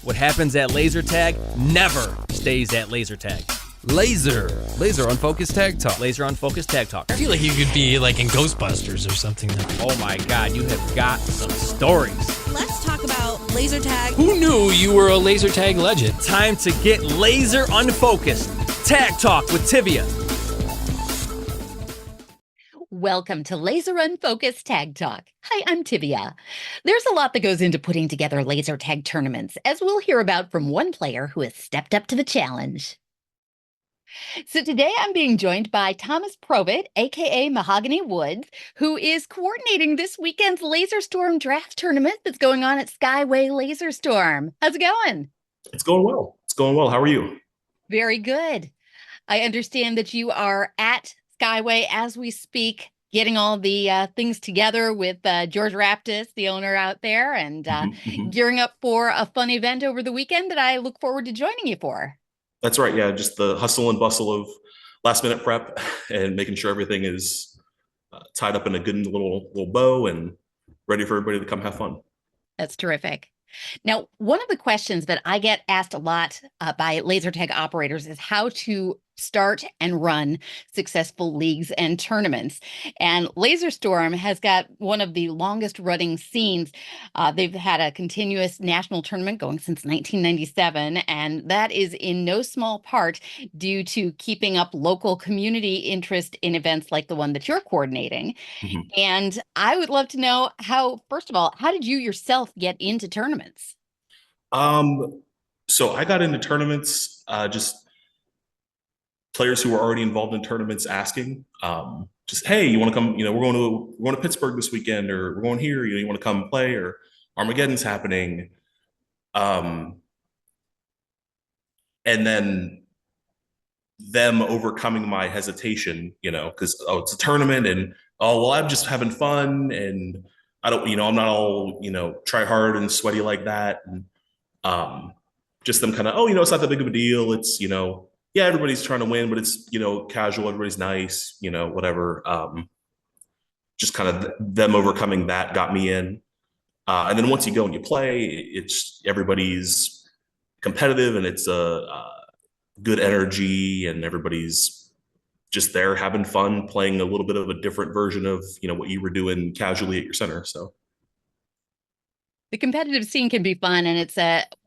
What happens at laser tag never stays at laser tag. Laser Unfocused Tag Talk. Laser Unfocused Tag Talk. I feel like you could be like in Ghostbusters or something. Oh my God, you have got some stories. Let's talk about laser tag. Who knew you were a laser tag legend? Time to get laser unfocused. Tag Talk with Tivia. Welcome to Laser Unfocused Tag Talk. Hi, I'm Tivia. There's a lot that goes into putting together laser tag tournaments, as we'll hear about from one player who has stepped up to the challenge. So today I'm being joined by Thomas Provitt, aka Mahogany Woods, who is coordinating this weekend's Laser Storm draft tournament that's going on at Skyway Laser Storm. How's it going? It's going well. How are you? Very good. I understand that you are at Skyway as we speak, getting all the things together with George Raptis, the owner out there, and gearing up for a fun event over the weekend that I look forward to joining you for. That's right. Yeah, just the hustle and bustle of last minute prep and making sure everything is tied up in a good little bow and ready for everybody to come have fun. That's terrific. Now, one of the questions that I get asked a lot by laser tag operators is how to start and run successful leagues and tournaments. And Laser Storm has got one of the longest running scenes. They've had a continuous national tournament going since 1997, and that is in no small part due to keeping up local community interest in events like the one that you're coordinating. And I would love to know how, first of all, how did you yourself get into tournaments? So I got into tournaments just players who were already involved in tournaments asking, just, hey, you want to come, we're going to Pittsburgh this weekend, or we're going here, you want to come play, or Armageddon's happening. And then them overcoming my hesitation, because, it's a tournament and, I'm just having fun and I don't, I'm not all, try hard and sweaty like that. And just them kind of, it's not that big of a deal. It's, yeah, everybody's trying to win, but it's, casual, everybody's nice, whatever. Just kind of them overcoming that got me in. And then once you go and you play, it's everybody's competitive and it's a good energy and everybody's just there having fun, playing a little bit of a different version of, what you were doing casually at your center. So the competitive scene can be fun, and it's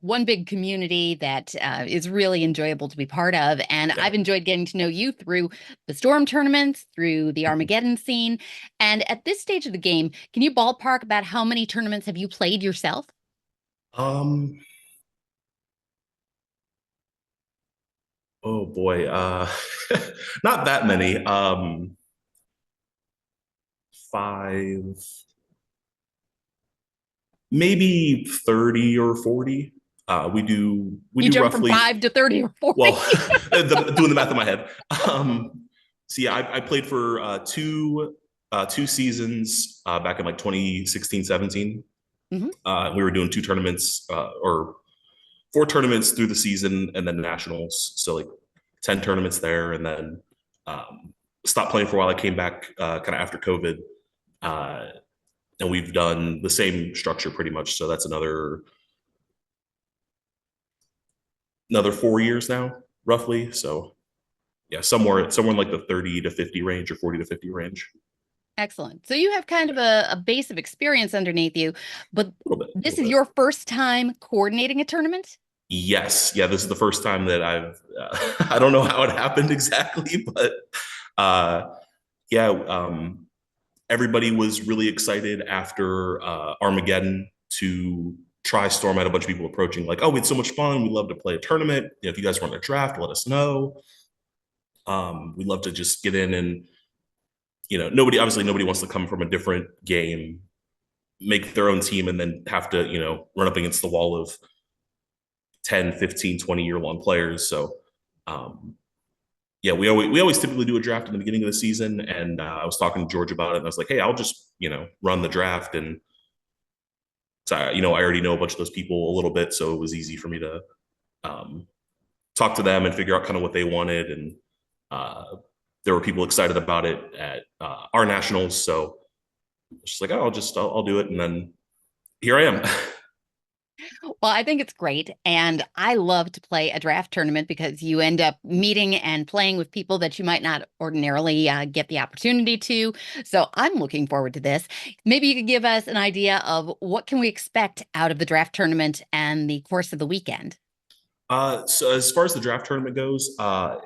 one big community that is really enjoyable to be part of. And yeah. I've enjoyed getting to know you through the Storm tournaments, through the Armageddon scene. And at this stage of the game, can you ballpark about how many tournaments have you played yourself? Oh boy, not that many. 5. Maybe 30 or 40. We do jump roughly from 5 to 30 or 40. Well, doing the math in my head. So yeah, I played for two seasons back in like 2016, 17. We were doing 2 tournaments or 4 tournaments through the season, and then nationals. So like 10 tournaments there, and then stopped playing for a while. I came back kind of after COVID. And we've done the same structure pretty much. So that's another 4 years now, roughly. So yeah, somewhere in like the 30 to 50 range or 40 to 50 range. Excellent. So you have kind of a base of experience underneath you, but this is your first time coordinating a tournament? Yes. Yeah, this is the first time that I've, I don't know how it happened exactly, but everybody was really excited after Armageddon to try Storm. I had a bunch of people approaching like, oh, we had so much fun. We'd love to play a tournament. If you guys want a draft, let us know. We'd love to just get in and, nobody wants to come from a different game, make their own team, and then have to, run up against the wall of 10, 15, 20-year-long players. So, yeah, we always typically do a draft in the beginning of the season, and I was talking to George about it, and I was like, hey, I'll just, run the draft. And so, I already know a bunch of those people a little bit, so it was easy for me to talk to them and figure out kind of what they wanted. And there were people excited about it at our nationals, so it's just like, oh, I'll do it, and then here I am. Well, I think it's great. And I love to play a draft tournament because you end up meeting and playing with people that you might not ordinarily get the opportunity to. So I'm looking forward to this. Maybe you could give us an idea of what can we expect out of the draft tournament and the course of the weekend. So as far as the draft tournament goes, I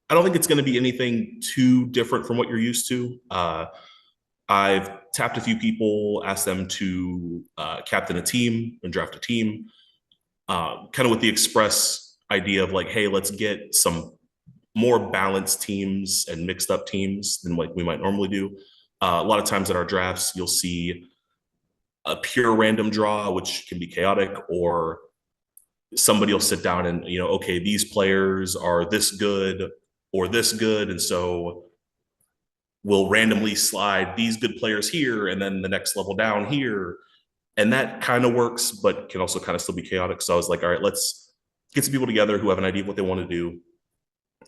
don't think it's going to be anything too different from what you're used to. I've tapped a few people, asked them to captain a team and draft a team, kind of with the express idea of like, hey, let's get some more balanced teams and mixed up teams than like we might normally do. A lot of times at our drafts, you'll see a pure random draw, which can be chaotic, or somebody will sit down and, okay, these players are this good or this good. And so we'll randomly slide these good players here and then the next level down here. And that kind of works, but can also kind of still be chaotic. So I was like, all right, let's get some people together who have an idea of what they want to do.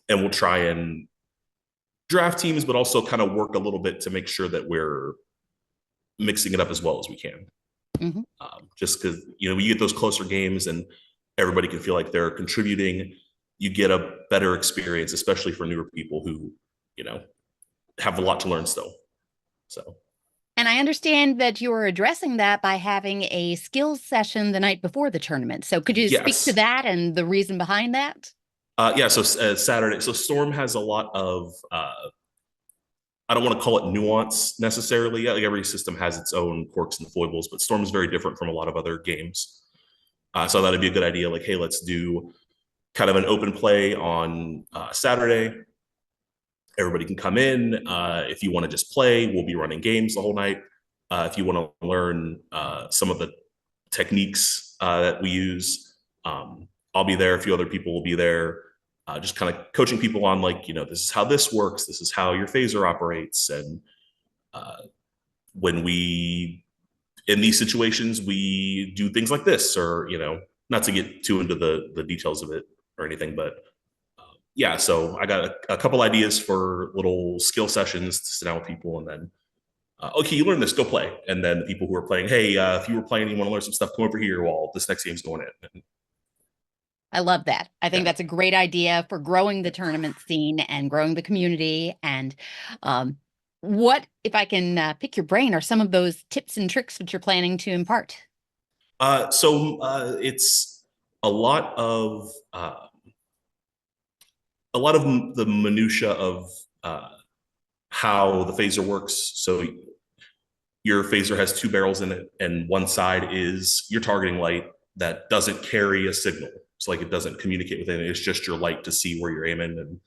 And we'll try and draft teams, but also kind of work a little bit to make sure that we're mixing it up as well as we can. Mm-hmm. Just because, you get those closer games and everybody can feel like they're contributing, you get a better experience, especially for newer people who, have a lot to learn still. So. And I understand that you are addressing that by having a skills session the night before the tournament. So could you speak to that and the reason behind that? So Saturday. So Storm has a lot of, I don't want to call it nuance necessarily. Like every system has its own quirks and foibles, but Storm is very different from a lot of other games. So I thought it'd be a good idea. Like, hey, let's do kind of an open play on Saturday. Everybody can come in. If you want to just play, we'll be running games the whole night. If you want to learn some of the techniques that we use, I'll be there. A few other people will be there, just kind of coaching people on like, this is how this works. This is how your phaser operates. And when in these situations, we do things like this, or, not to get too into the details of it or anything, but so I got a couple ideas for little skill sessions to sit down with people, and then, okay, you learn this, go play. And then the people who are playing, hey, if you were playing, you want to learn some stuff, come over here while this next game's going in. I love that. I think that's a great idea for growing the tournament scene and growing the community. And what, if I can pick your brain, are some of those tips and tricks that you're planning to impart? It's a lot of the minutia of how the phaser works. So your phaser has two barrels in it, and one side is your targeting light that doesn't carry a signal. So like it doesn't communicate with anything. It's just your light to see where you're aiming. And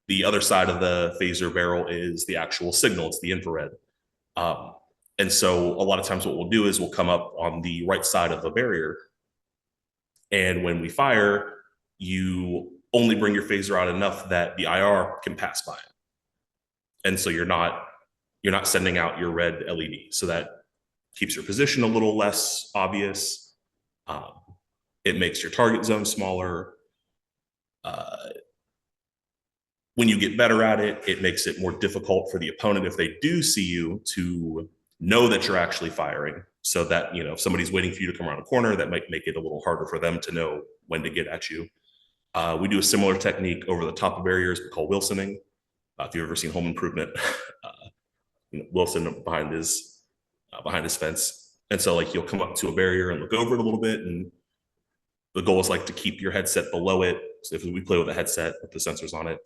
the other side of the phaser barrel is the actual signal. It's the infrared. And so a lot of times what we'll do is we'll come up on the right side of the barrier. And when we fire, you only bring your phaser out enough that the IR can pass by it. And so you're not sending out your red LED. So that keeps your position a little less obvious. It makes your target zone smaller. When you get better at it, it makes it more difficult for the opponent, if they do see you, to know that you're actually firing. So that, if somebody's waiting for you to come around a corner, that might make it a little harder for them to know when to get at you. We do a similar technique over the top of barriers we call Wilsoning. If you've ever seen Home Improvement, Wilson behind his fence. And so like you'll come up to a barrier and look over it a little bit, and the goal is like to keep your headset below it. So if we play with a headset with the sensors on it,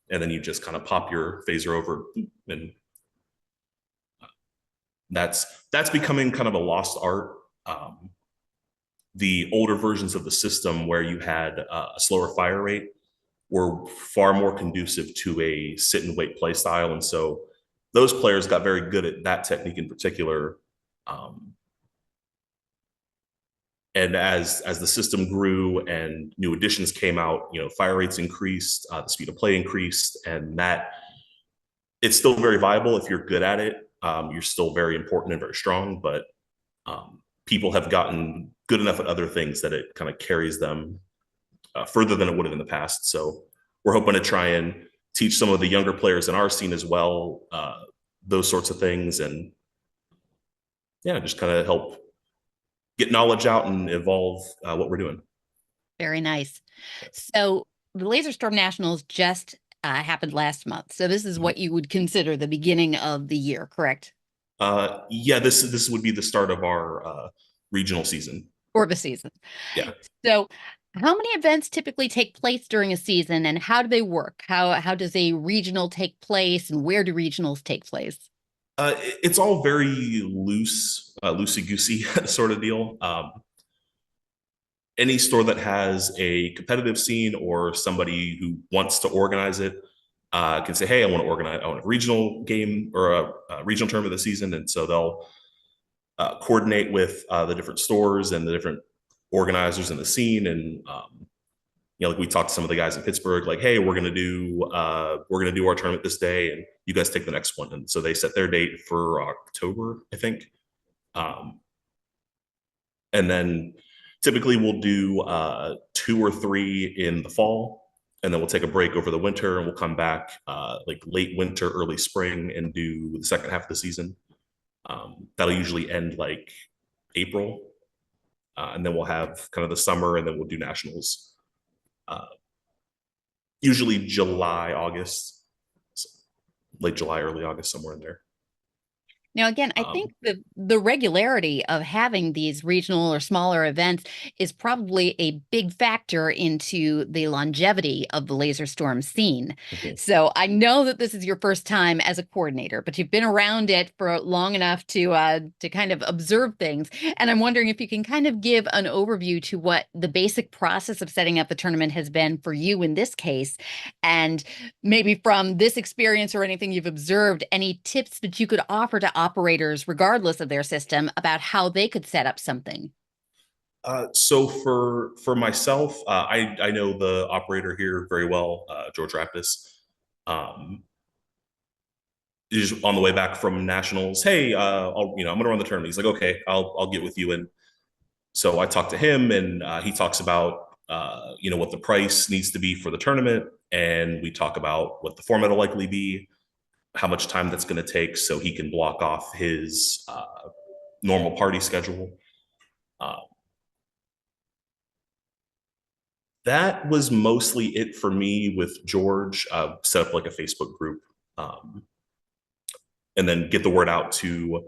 and then you just kind of pop your phaser over, and that's becoming kind of a lost art. The older versions of the system where you had a slower fire rate were far more conducive to a sit and wait play style. And so those players got very good at that technique in particular. And as the system grew and new additions came out, fire rates increased, the speed of play increased, and that it's still very viable if you're good at it. You're still very important and very strong, but people have gotten good enough at other things that it kind of carries them further than it would have in the past. So we're hoping to try and teach some of the younger players in our scene as well, those sorts of things, and just kind of help get knowledge out and evolve what we're doing. Very nice. So the Laser Storm Nationals just happened last month. So this is what you would consider the beginning of the year, correct? Yeah, this would be the start of our regional season. Or the season. Yeah. So how many events typically take place during a season, and how do they work? How does a regional take place, and where do regionals take place? It's all very loose, loosey-goosey sort of deal. Any store that has a competitive scene or somebody who wants to organize it can say, hey, I want a regional game or a regional tournament this season. And so they'll coordinate with the different stores and the different organizers in the scene. And, like we talked to some of the guys in Pittsburgh, like, hey, we're going to do our tournament this day and you guys take the next one. And so they set their date for October, I think. And then typically we'll do 2 or 3 in the fall, and then we'll take a break over the winter, and we'll come back like late winter, early spring, and do the second half of the season. That'll usually end like April, and then we'll have kind of the summer, and then we'll do nationals. Usually July, August, late July, early August, somewhere in there. Now, again, I think the regularity of having these regional or smaller events is probably a big factor into the longevity of the Laser Storm scene. Okay. So I know that this is your first time as a coordinator, but you've been around it for long enough to kind of observe things. And I'm wondering if you can kind of give an overview to what the basic process of setting up the tournament has been for you in this case, and maybe from this experience or anything you've observed, any tips that you could offer to operators, regardless of their system, about how they could set up something. So for myself, I know the operator here very well, George Raptis. He's on the way back from nationals. Hey, I'm gonna run the tournament. He's like, okay, I'll get with you. And so I talked to him, and he talks about what the price needs to be for the tournament, and we talk about what the format will likely be, how much time that's going to take, so he can block off his normal party schedule. That was mostly it for me with George. Set up like a Facebook group, and then get the word out to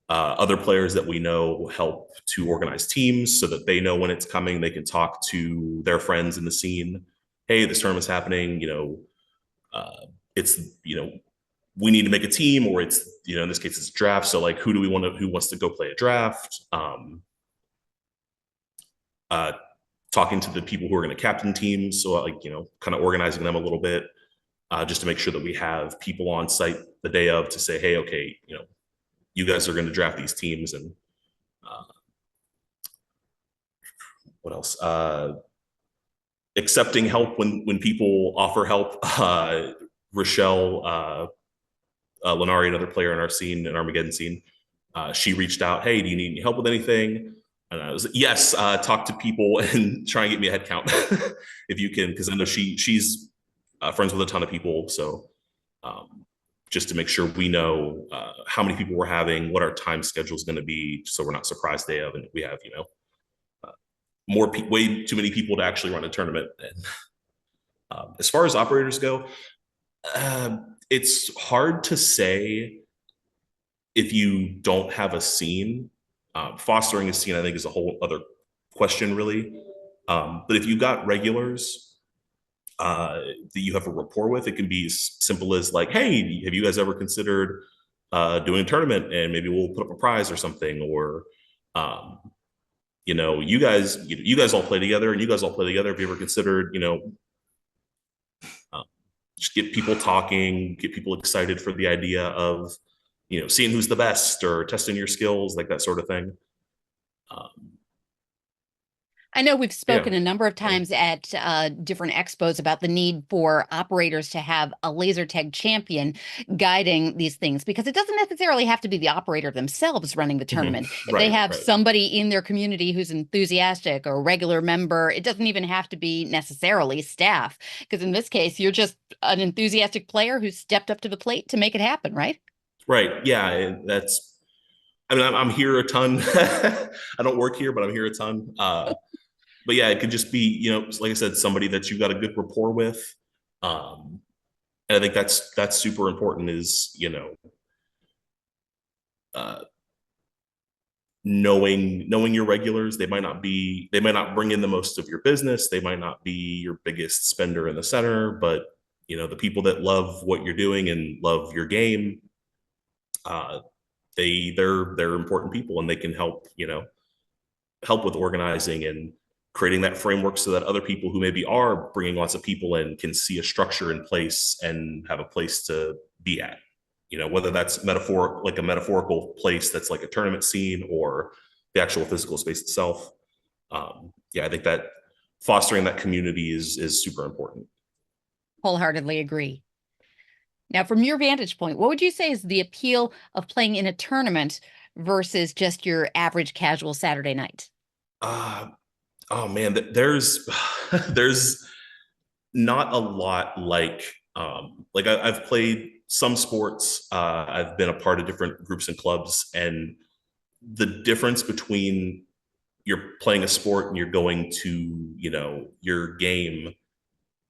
other players that we know, help to organize teams so that they know when it's coming. They can talk to their friends in the scene. Hey, this tournament's happening. It's we need to make a team, or it's in this case it's a draft. So like, who wants to go play a draft? Talking to the people who are going to captain teams, so like kind of organizing them a little bit, just to make sure that we have people on site the day of to say, hey, okay, you guys are going to draft these teams. And what else? Accepting help when people offer help. Rochelle Lenari, another player in our scene, in Armageddon scene, she reached out, hey, do you need any help with anything? And I was like, yes, talk to people and try and get me a head count if you can, because I know she's friends with a ton of people. So just to make sure we know how many people we're having, what our time schedule is going to be, so we're not surprised day of, and we have way too many people to actually run a tournament. And as far as operators go, it's hard to say if you don't have a scene. Fostering a scene, I think, is a whole other question, really. But if you got regulars that you have a rapport with, it can be as simple as like, hey, have you guys ever considered doing a tournament, and maybe we'll put up a prize or something, or you guys all play together, and you guys all play together. Have you ever considered, just get people talking, get people excited for the idea of seeing who's the best, or testing your skills, like that sort of thing. I know we've spoken a number of times at different expos about the need for operators to have a laser tag champion guiding these things, because it doesn't necessarily have to be the operator themselves running the tournament. If they have somebody in their community who's enthusiastic or a regular member, it doesn't even have to be necessarily staff, because in this case, you're just an enthusiastic player who stepped up to the plate to make it happen, right? Right. Yeah. I mean, I'm here a ton. I don't work here, but I'm here a ton. But yeah, it could just be, like I said, somebody that you got a good rapport with. And I think that's super important is, uh, knowing your regulars. They might not bring in the most of your business. They might not be your biggest spender in the center, but the people that love what you're doing and love your game, uh, they're important people, and they can help with organizing and creating that framework so that other people who maybe are bringing lots of people in can see a structure in place and have a place to be at. Whether that's like a metaphorical place that's like a tournament scene or the actual physical space itself. Yeah, I think that fostering that community is super important. Wholeheartedly agree. Now, from your vantage point, what would you say is the appeal of playing in a tournament versus just your average casual Saturday night? Oh man, there's there's not a lot like I've played some sports. I've been a part of different groups and clubs, and the difference between you're playing a sport and you're going to your game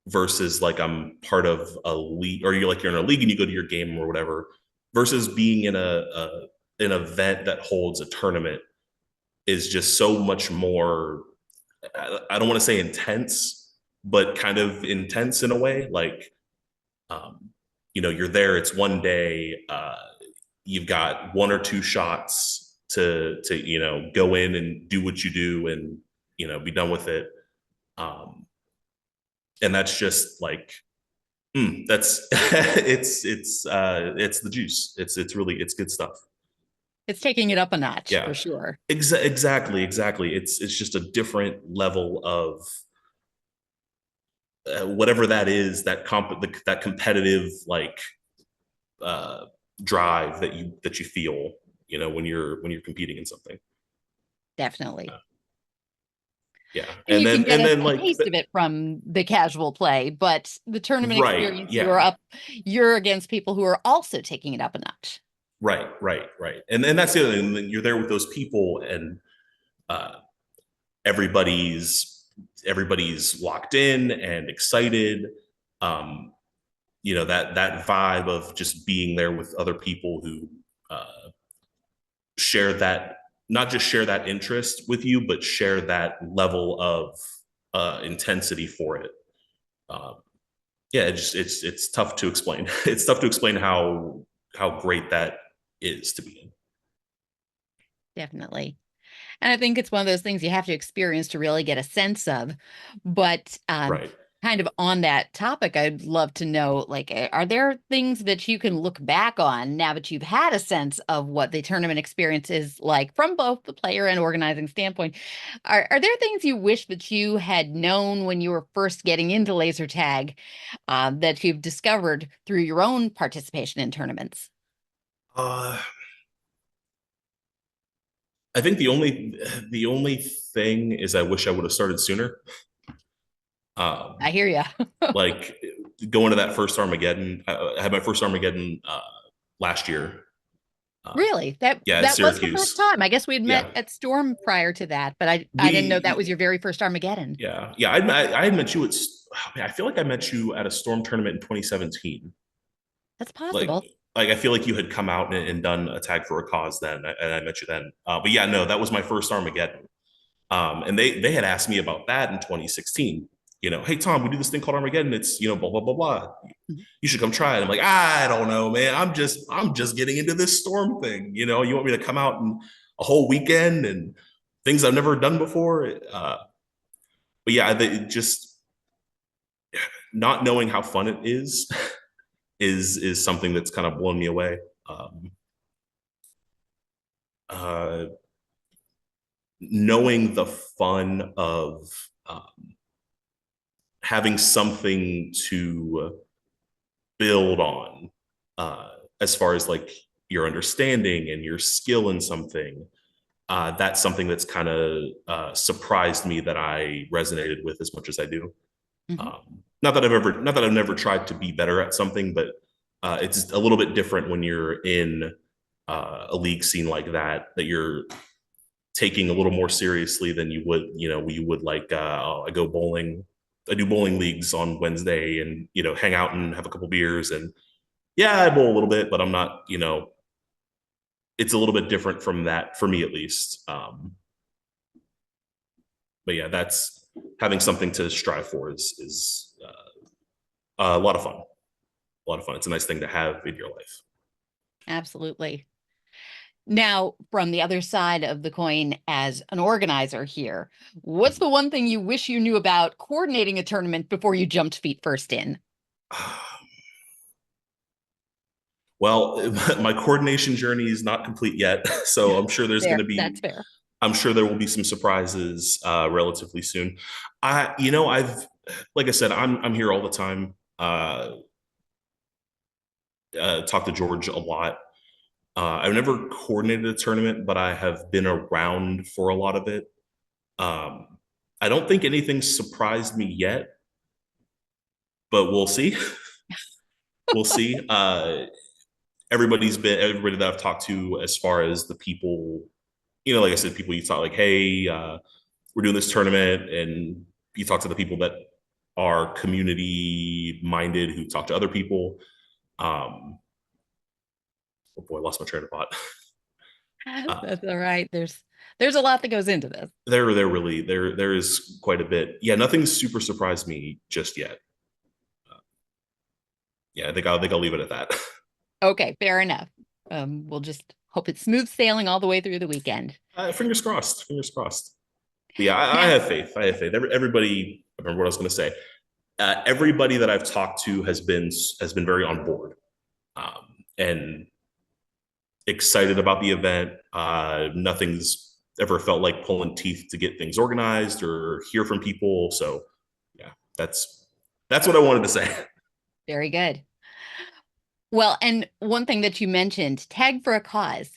versus like I'm part of a league, or you're in a league and you go to your game or whatever, versus being in an event that holds a tournament is just so much more. I don't want to say intense, but kind of intense in a way. Like, you're there. It's one day. You've got one or two shots to go in and do what you do and be done with it. And that's just like, that's it's the juice. It's good stuff. It's taking it up a notch, Yeah, for sure. exactly. It's just a different level of whatever that is, that competitive like drive that you feel, when you're competing in something. Definitely. Yeah, And you can get then a taste of it from the casual play, but the tournament Right, experience, yeah. you're against people who are also taking it up a notch. Right. And then that's the other thing. You're there with those people, and uh, everybody's locked in and excited. Um, that vibe of just being there with other people who share that, not just share that interest with you, but share that level of intensity for it. Yeah, it's tough to explain. It's tough to explain how great that is to be in. Definitely. And I think it's one of those things you have to experience to really get a sense of. But Right. kind of on that topic, I'd love to know, like, are there things that you can look back on now that you've had a sense of what the tournament experience is like from both the player and organizing standpoint? Are there things you wish that you had known when you were first getting into laser tag that you've discovered through your own participation in tournaments? Uh, I think the only thing is I wish I would have started sooner. I hear you. Like going to that first Armageddon. I had my first Armageddon last year. Really? That Yeah, that was the Syracuse. first time. I guess we had met Yeah. at Storm prior to that, but I didn't know that was your very first Armageddon. Yeah. I had met you at. I feel like I met you at a Storm tournament in 2017. That's Like, possible. I feel like you had come out and done a tag for a cause then, and I met you then. But yeah, no, that was my first Armageddon. And they had asked me about that in 2016. Hey Tom, we do this thing called Armageddon. It's blah blah blah blah. Mhm. You should come try it. I'm like, I don't know, man. I'm just getting into this Storm thing. You want me to come out and a whole weekend and things I've never done before. But yeah, just not knowing how fun it is is something that's kind of blown me away. Uh, Knowing the fun of having something to build on, as far as like your understanding and your skill in something. That's something that's kind of surprised me that I resonated with as much as I do. Mhm. Not that I've never tried to be better at something, but it's a little bit different when you're in a league scene like that you're taking a little more seriously than you would, you would like, oh, I do bowling leagues on Wednesday and, hang out and have a couple beers. And yeah, I bowl a little bit, but I'm not, it's a little bit different from that for me, at least. But yeah, that's having something to strive for is a lot of fun. A lot of fun. It's a nice thing to have in your life. Absolutely. Now, from the other side of the coin, as an organizer here, what's the one thing you wish you knew about coordinating a tournament before you jumped feet first in? Well, my coordination journey is not complete yet, so I'm sure there's going to be. That's fair. I'm sure there will be some surprises relatively soon. I've, like I said, I'm here all the time. Talk to George a lot. I've never coordinated a tournament, but I have been around for a lot of it. I don't think anything surprised me yet, but we'll see. We'll see. Everybody that I've talked to, as far as the people, like I said, people you talk like, hey, we're doing this tournament, and you talk to the people that are community minded who talk to other people. Oh boy, I lost my train of thought. That's all right. There's a lot that goes into this. There is quite a bit. Yeah, nothing's super surprised me just yet. Yeah, I think I'll leave it at that. Okay, fair enough. We'll just hope it's smooth sailing all the way through the weekend. Fingers crossed. Fingers crossed. But yeah, I have faith. I have faith. Everybody, I remember what I was going to say. Everybody that I've talked to has been very on board, and excited about the event. Nothing's ever felt like pulling teeth to get things organized or hear from people. So yeah, that's what I wanted to say. Very good. Well, and one thing that you mentioned, Tag for a Cause,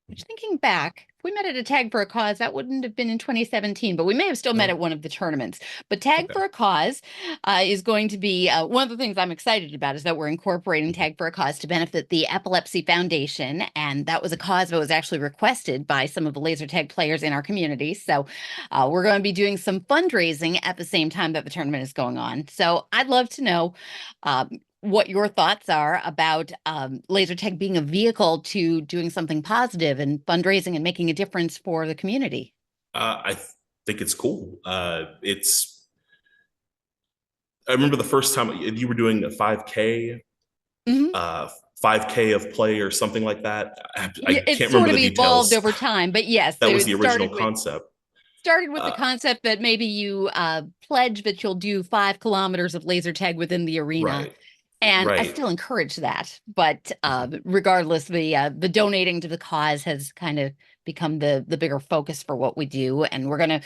which, thinking back, if we met at a Tag for a Cause, that wouldn't have been in 2017, but we may have still met at one of the tournaments. But Tag for a Cause is going to be one of the things I'm excited about, is that we're incorporating Tag for a Cause to benefit the Epilepsy Foundation. And that was a cause that was actually requested by some of the laser tag players in our community. So we're going to be doing some fundraising at the same time that the tournament is going on. So I'd love to know what your thoughts are about laser tag being a vehicle to doing something positive and fundraising and making a difference for the community. I think it's cool. I remember the first time you were doing a 5K, 5K of play or something like that. I can't remember the details. It's evolved over time, but yes, that was the original concept. Started with the concept that maybe you pledge that you'll do 5 kilometers of laser tag within the arena. Right. And I still encourage that, but regardless, the donating to the cause has kind of become the bigger focus for what we do. And we're going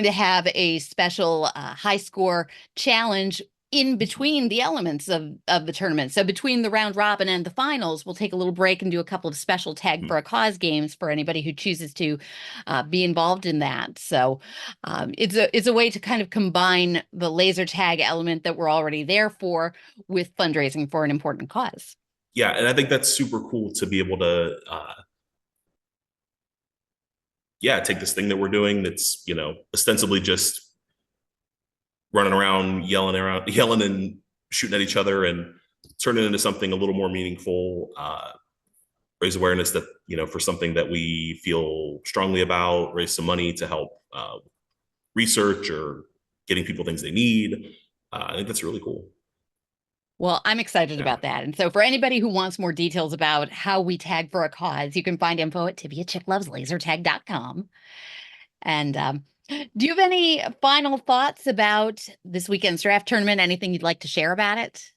to have a special high score challenge in between the elements of the tournament. So between the round robin and the finals, we'll take a little break and do a couple of special Tag for a Cause games for anybody who chooses to be involved in that. So it's a way to kind of combine the laser tag element that we're already there for with fundraising for an important cause. Yeah, and I think that's super cool to be able to take this thing that we're doing that's, ostensibly just running around, yelling and shooting at each other, and turn it into something a little more meaningful, raise awareness that, for something that we feel strongly about, raise some money to help research or getting people things they need. I think that's really cool. Well, I'm excited about that. And so for anybody who wants more details about how we tag for a cause, you can find info at TiviaChickLovesLaserTag.com. And do you have any final thoughts about this weekend's draft tournament? Anything you'd like to share about it?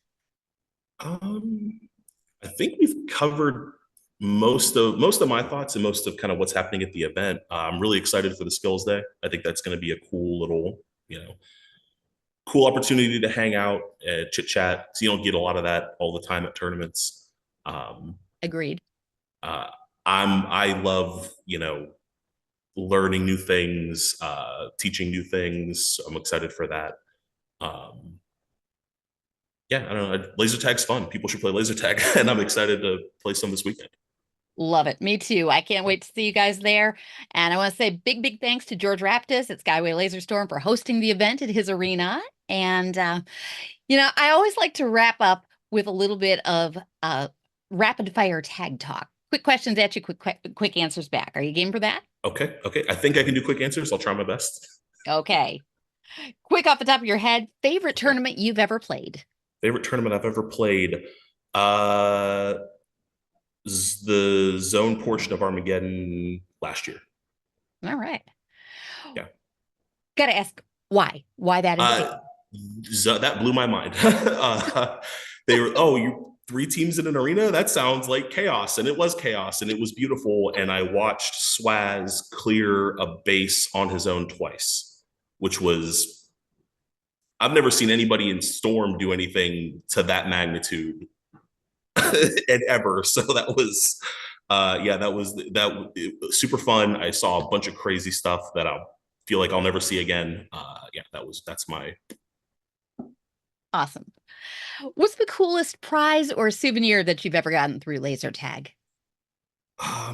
I think we've covered most of my thoughts and most of kind of what's happening at the event. I'm really excited for the skills day. I think that's going to be a cool little, cool opportunity to hang out, chit chat. So you don't get a lot of that all the time at tournaments. Agreed. I love, learning new things, teaching new things. I'm excited for that. Yeah, I don't know. Laser tag's fun. People should play laser tag, and I'm excited to play some this weekend. Love it. Me too. I can't wait to see you guys there. And I want to say big thanks to George Raptis at Skyway Laser Storm for hosting the event at his arena. And, I always like to wrap up with a little bit of rapid fire tag talk. Quick questions at you, quick answers back. Are you game for that? Okay. I think I can do quick answers. I'll try my best. Okay. Quick off the top of your head, favorite tournament you've ever played? Favorite tournament I've ever played? The zone portion of Armageddon last year. All right. Yeah. Got to ask why that is. That blew my mind. They were, you 3 teams in an arena? That sounds like chaos. And it was chaos and it was beautiful. And I watched Swaz clear a base on his own twice, which was, I've never seen anybody in Storm do anything to that magnitude and ever. So that was, it was super fun. I saw a bunch of crazy stuff that I feel like I'll never see again. That's my. Awesome. What's the coolest prize or souvenir that you've ever gotten through laser tag? Oh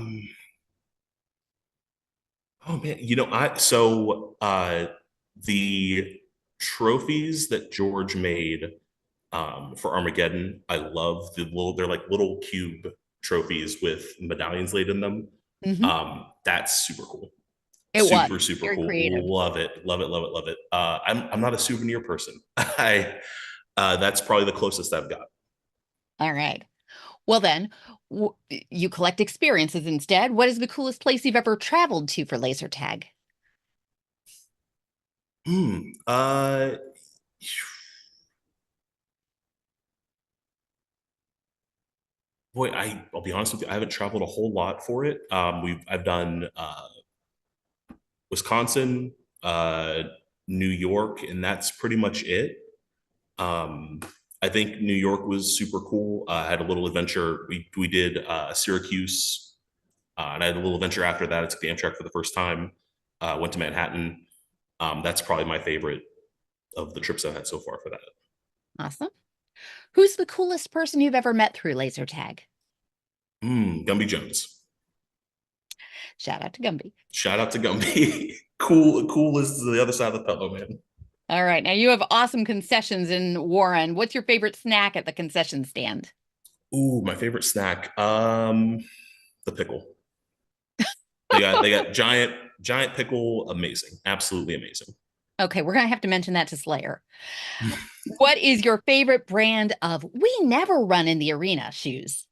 man, the trophies that George made for Armageddon, I love they're like little cube trophies with medallions laid in them. Mm-hmm. That's super cool. It super was super very cool. creative. Love it. I'm not a souvenir person. That's probably the closest I've got. All right. Well then, you collect experiences instead. What is the coolest place you've ever traveled to for laser tag? Boy, I'll be honest with you, I haven't traveled a whole lot for it. I've done Wisconsin, New York, and that's pretty much it. I think New York was super cool. I had a little adventure. We did Syracuse, and I had a little adventure after that. I took the Amtrak for the first time. Went to Manhattan. That's probably my favorite of the trips I've had so far for that. Awesome. Who's the coolest person you've ever met through laser tag? Gumby Jones. Shout out to Gumby. Shout out to Gumby. Cool is the other side of the pillow, man. All right. Now you have awesome concessions in Warren. What's your favorite snack at the concession stand? Ooh, my favorite snack. The pickle. They got giant pickle, amazing. Absolutely amazing. Okay, we're gonna have to mention that to Slayer. What is your favorite brand of "we never run in the arena" shoes?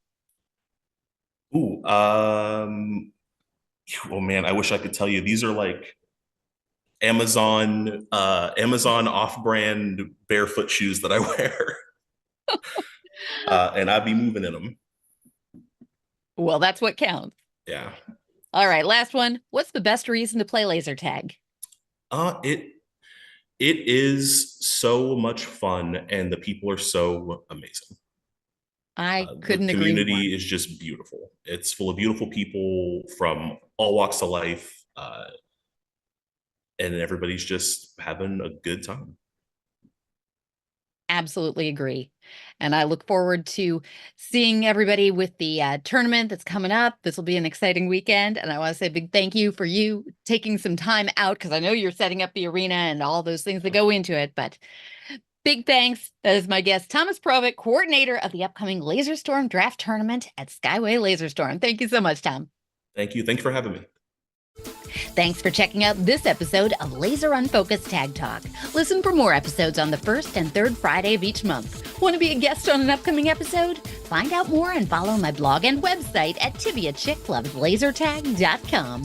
Ooh, oh man, I wish I could tell you. These are like Amazon off-brand barefoot shoes that I wear. And I'd be moving in them. Well, that's what counts. Yeah. All right, last one. What's the best reason to play laser tag? It is so much fun, and the people are so amazing. I couldn't agree more. The community is just beautiful. It's full of beautiful people from all walks of life, and everybody's just having a good time. Absolutely agree. And I look forward to seeing everybody with the tournament that's coming up. This will be an exciting weekend. And I want to say a big thank you for you taking some time out, because I know you're setting up the arena and all those things that go into it. But big thanks. That is my guest, Thomas Provitt, coordinator of the upcoming Laser Storm Draft Tournament at Skyway Laser Storm. Thank you so much, Tom. Thank you. Thanks for having me. Thanks for checking out this episode of Laser Unfocused Tag Talk. Listen for more episodes on the first and third Friday of each month. Want to be a guest on an upcoming episode? Find out more and follow my blog and website at TiviaChickLovesLaserTag.com.